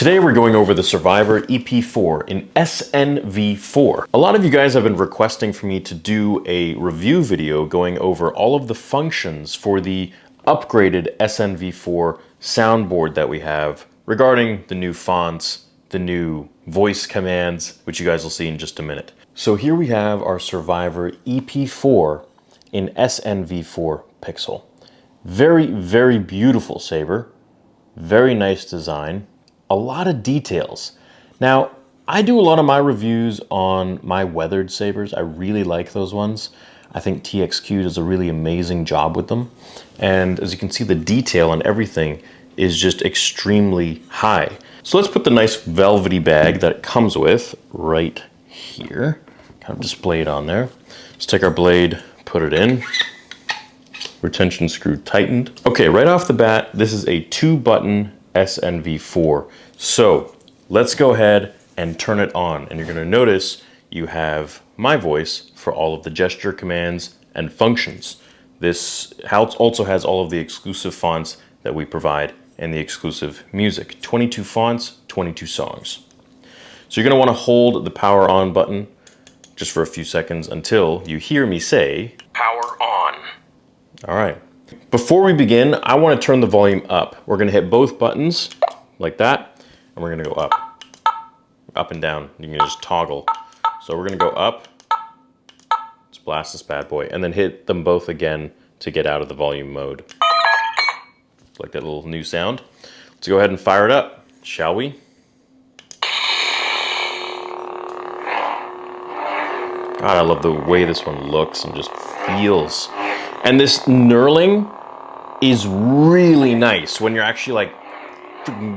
Today we're going over the Survivor EP4 in SNV4. A lot of you guys have been requesting for me to do a review video going over all of the functions for the upgraded SNV4 soundboard that we have regarding the new fonts, the new voice commands, which you guys will see in just a minute. So here we have our Survivor EP4 in SNV4 pixel. Very, very beautiful saber. Very nice design. A lot of details. Now, I do a lot of my reviews on my weathered sabers. I really like those ones. I think TXQ does a really amazing job with them. And as you can see, the detail on everything is just extremely high. So let's put the nice velvety bag that it comes with right here. Kind of display it on there. Let's take our blade, put it in. Retention screw tightened. Okay, right off the bat, this is a 2-button SNV4. So let's go ahead and turn it on. And you're gonna notice you have my voice for all of the gesture commands and functions. This also has all of the exclusive fonts that we provide and the exclusive music. 22 fonts, 22 songs. So you're gonna wanna hold the power on button just for a few seconds until you hear me say, power on. All right. Before we begin, I want to turn the volume up. We're going to hit both buttons like that, and we're going to go up and down. You can just toggle. So we're going to go up. Let's blast this bad boy, and then hit them both again to get out of the volume mode. Like that little new sound. Let's go ahead and fire it up, shall we? God, I love the way this one looks and just feels. And this knurling is really nice when you're actually like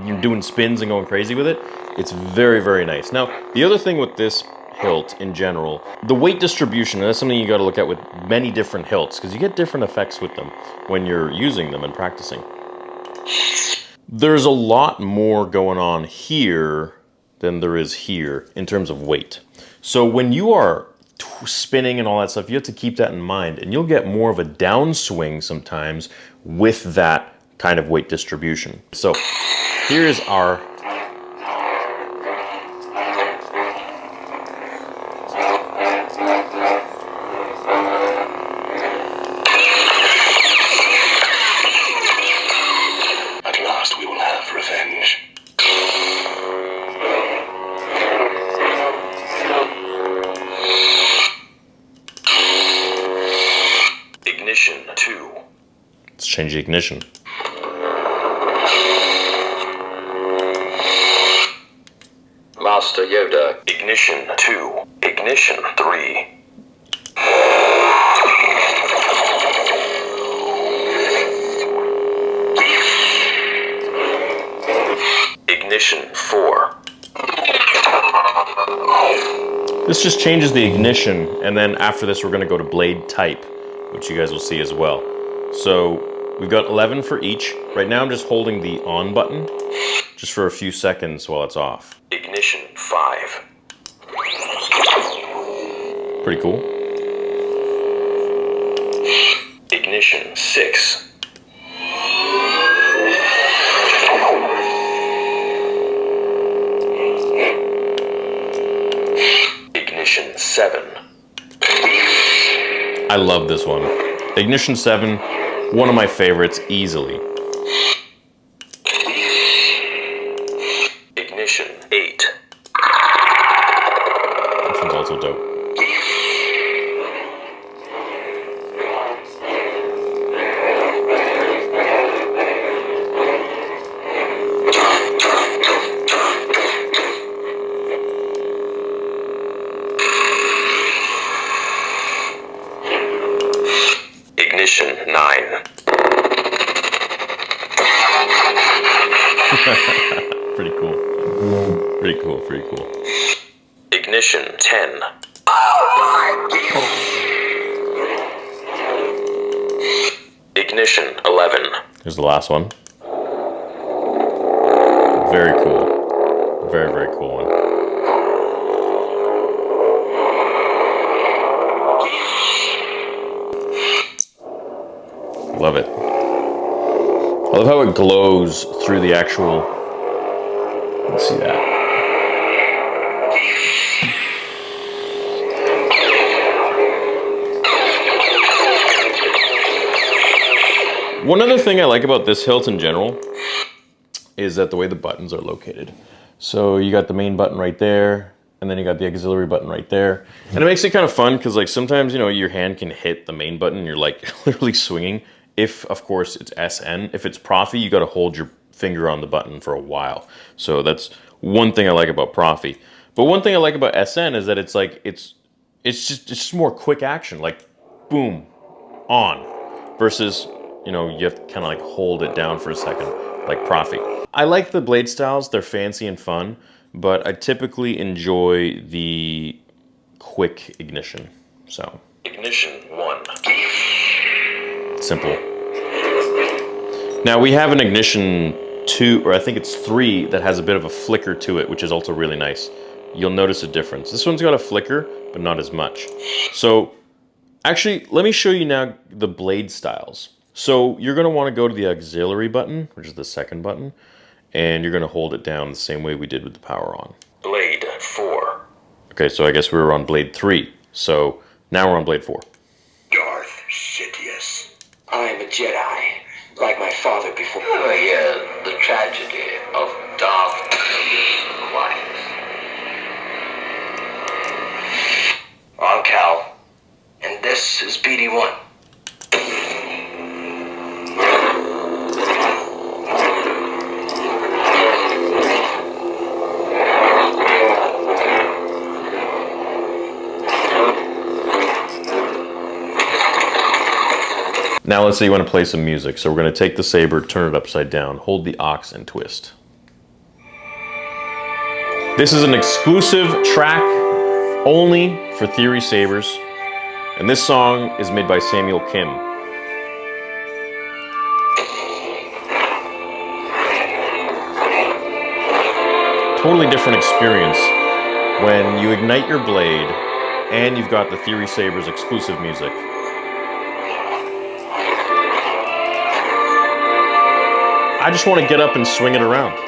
you're doing spins and going crazy with it. It's very, very nice. Now, the other thing with this hilt in general, the weight distribution, and that's something you got to look at with many different hilts because you get different effects with them when you're using them and practicing. There's a lot more going on here than there is here in terms of weight. So when you are spinning and all that stuff, you have to keep that in mind, and you'll get more of a downswing sometimes with that kind of weight distribution. So here's our at last we will have revenge. Ignition 2. Let's change the ignition. Master Yoda. Ignition 2. Ignition 3. Ignition 4. This just changes the ignition, and then after this we're going to go to blade type, which you guys will see as well. So we've got 11 for each. Right now I'm just holding the on button just for a few seconds while it's off. Ignition 5. Pretty cool. Ignition 6. Ignition 7. I love this one. Ignition 7, one of my favorites, easily. Ignition 8. This one's also dope. Ignition 9. Pretty cool. Pretty cool, pretty cool. Ignition 10. Ignition 11. Here's the last one. Very cool. Very, very cool one. Love it. I love how it glows through the actual Let's see that. One other thing I like about this hilt in general is that the way the buttons are located. So you got the main button right there, and then you got the auxiliary button right there. And it makes it kind of fun because like sometimes, you know, your hand can hit the main button and you're like literally swinging. If, of course, it's SN. If it's Profi, you got to hold your finger on the button for a while. So that's one thing I like about Profi. But one thing I like about SN is that it's like, it's just more quick action, like boom, on, versus, you know, you have to kind of like hold it down for a second, like Profi. I like the blade styles, they're fancy and fun, but I typically enjoy the quick ignition, so. Ignition 1. Simple. Now we have an ignition 2, or I think it's 3, that has a bit of a flicker to it, which is also really nice. You'll notice a difference. This one's got a flicker, but not as much. So, actually, let me show you now the blade styles. So you're gonna wanna go to the auxiliary button, which is the second button, and you're gonna hold it down the same way we did with the power on. Blade 4. Okay, so I guess we were on blade 3. So now we're on blade 4. Darth Sidious. I am a Jedi, like my father before. Yeah, the tragedy of Darth Sidious's life. I'm Cal, and this is BD1. Now let's say you want to play some music. So we're going to take the saber, turn it upside down, hold the aux and twist. This is an exclusive track only for Theory sabers. And this song is made by Samuel Kim. Totally different experience when you ignite your blade and you've got the Theory sabers exclusive music. I just want to get up and swing it around.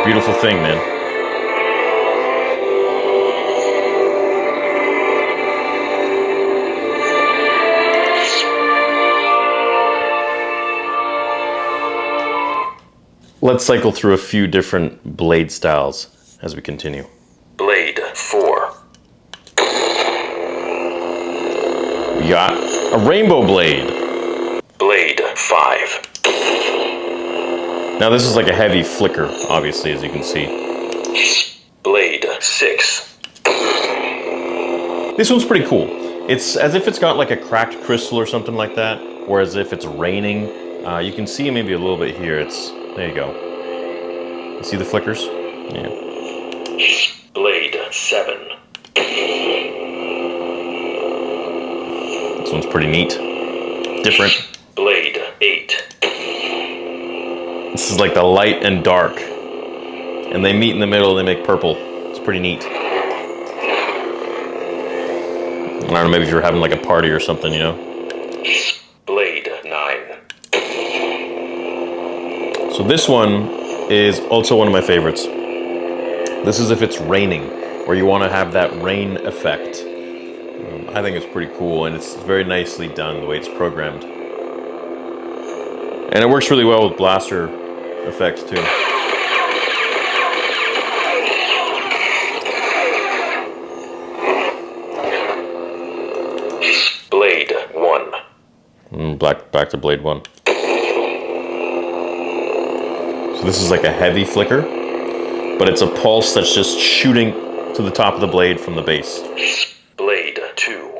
Beautiful thing, man. Let's cycle through a few different blade styles as we continue. Blade 4. We got a rainbow blade. Blade 5. Now this is like a heavy flicker, obviously, as you can see. Blade 6. This one's pretty cool. It's as if it's got like a cracked crystal or something like that, or as if it's raining. You can see maybe a little bit here. There you go. You see the flickers? Yeah. Blade 7. This one's pretty neat. Different. Blade 8. This is like the light and dark. And they meet in the middle, they make purple. It's pretty neat. I don't know, maybe if you're having like a party or something, you know? Blade 9. So this one is also one of my favorites. This is if it's raining, or you want to have that rain effect. I think it's pretty cool, and it's very nicely done the way it's programmed. And it works really well with blaster effects too. Blade 1. Back to blade 1. So this is like a heavy flicker, but it's a pulse that's just shooting to the top of the blade from the base. Blade 2.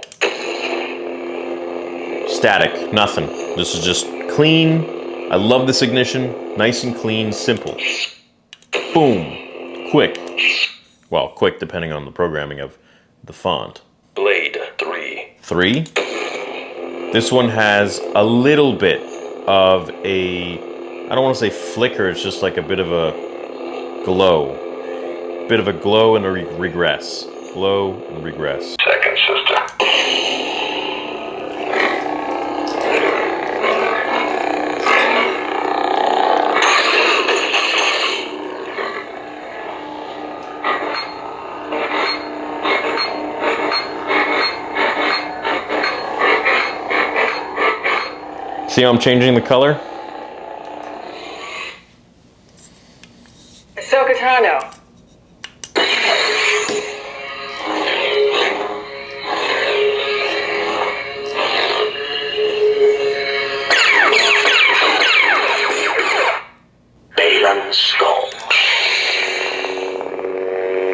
Static, nothing. This is just clean. I love this ignition. Nice and clean, simple. Boom. quick. Well, quick depending on the programming of the font. Blade 3. 3. This one has a little bit of a, I don't want to say flicker, it's just like a bit of a glow. Bit of a glow and a regress. Glow and regress. Second sister. See how I'm changing the color? Sokatano. Balan Skull.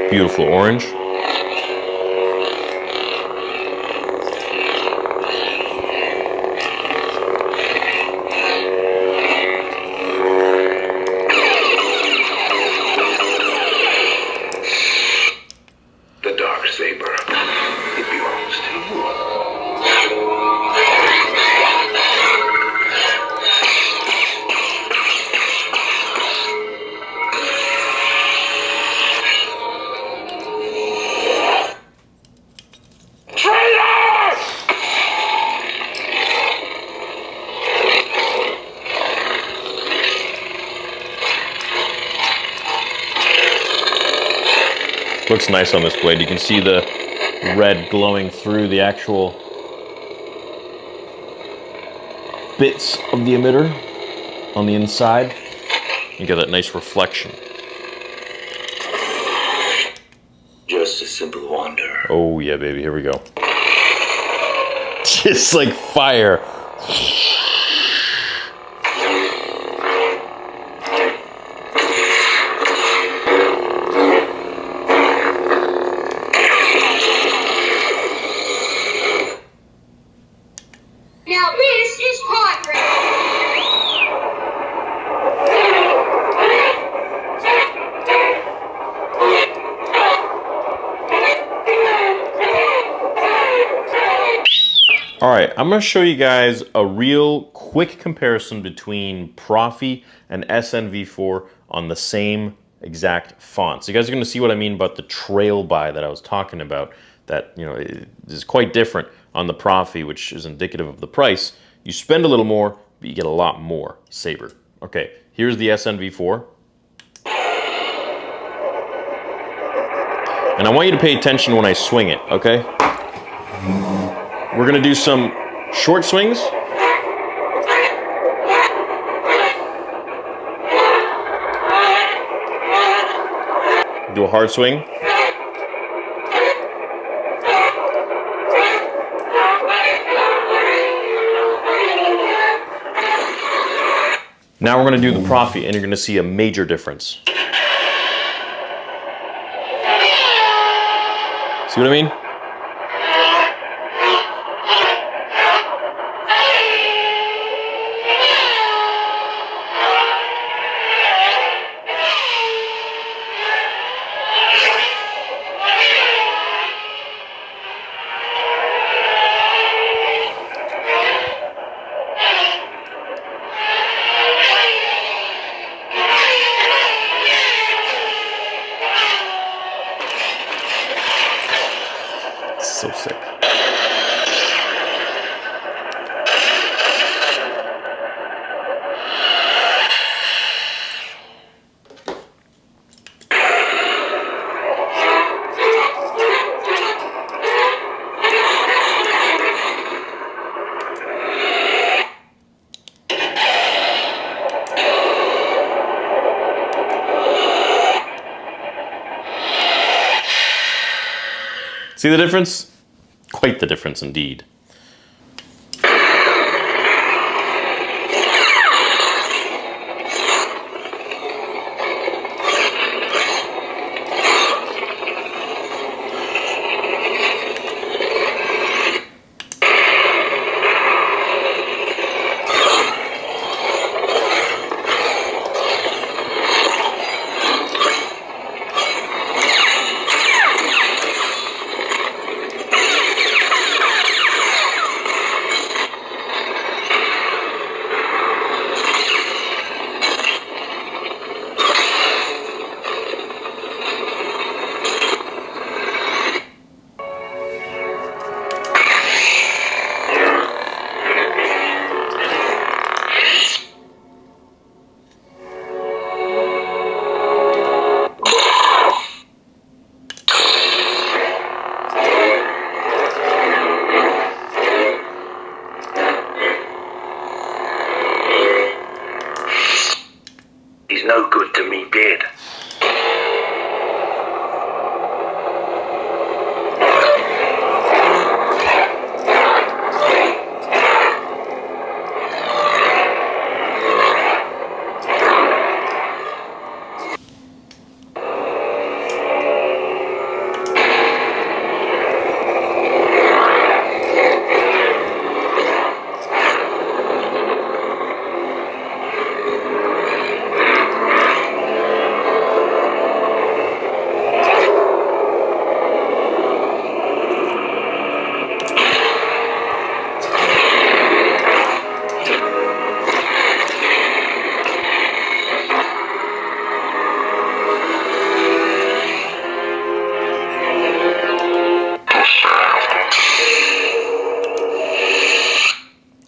Beautiful orange. The dark saber. It belongs to you. Looks nice on this blade. You can see the red glowing through the actual bits of the emitter on the inside. You get that nice reflection. Just a simple wander. Oh yeah, baby, here we go. Just like fire. Now this is pod racing. All right, I'm gonna show you guys a real quick comparison between Profi and SNV4 on the same exact font. So you guys are gonna see what I mean about the trail by that I was talking about, that, you know, is quite different on the Profi, which is indicative of the price. You spend a little more, but you get a lot more saber. Okay, here's the SNV4. And I want you to pay attention when I swing it, okay? We're gonna do some short swings. Do a hard swing. Now we're gonna do the Profi, and you're gonna see a major difference. See what I mean? So sick. See the difference? Quite the difference indeed. no good to me dead.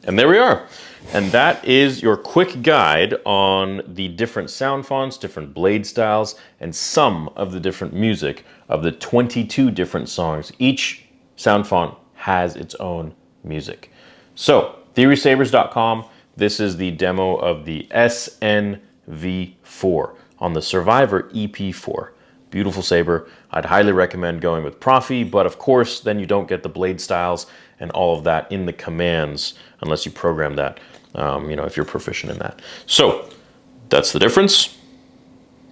And there we are. And that is your quick guide on the different sound fonts, different blade styles, and some of the different music of the 22 different songs. Each sound font has its own music. So, theorysabers.com, this is the demo of the SNV4 on the Survivor EP4. Beautiful saber. I'd highly recommend going with Profi, but of course, then you don't get the blade styles and all of that in the commands unless you program that, if you're proficient in that. So that's the difference.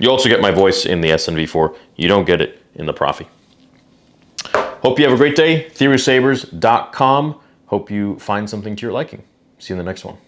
You also get my voice in the SNV4. You don't get it in the Profi. Hope you have a great day. theorysabers.com. Hope you find something to your liking. See you in the next one.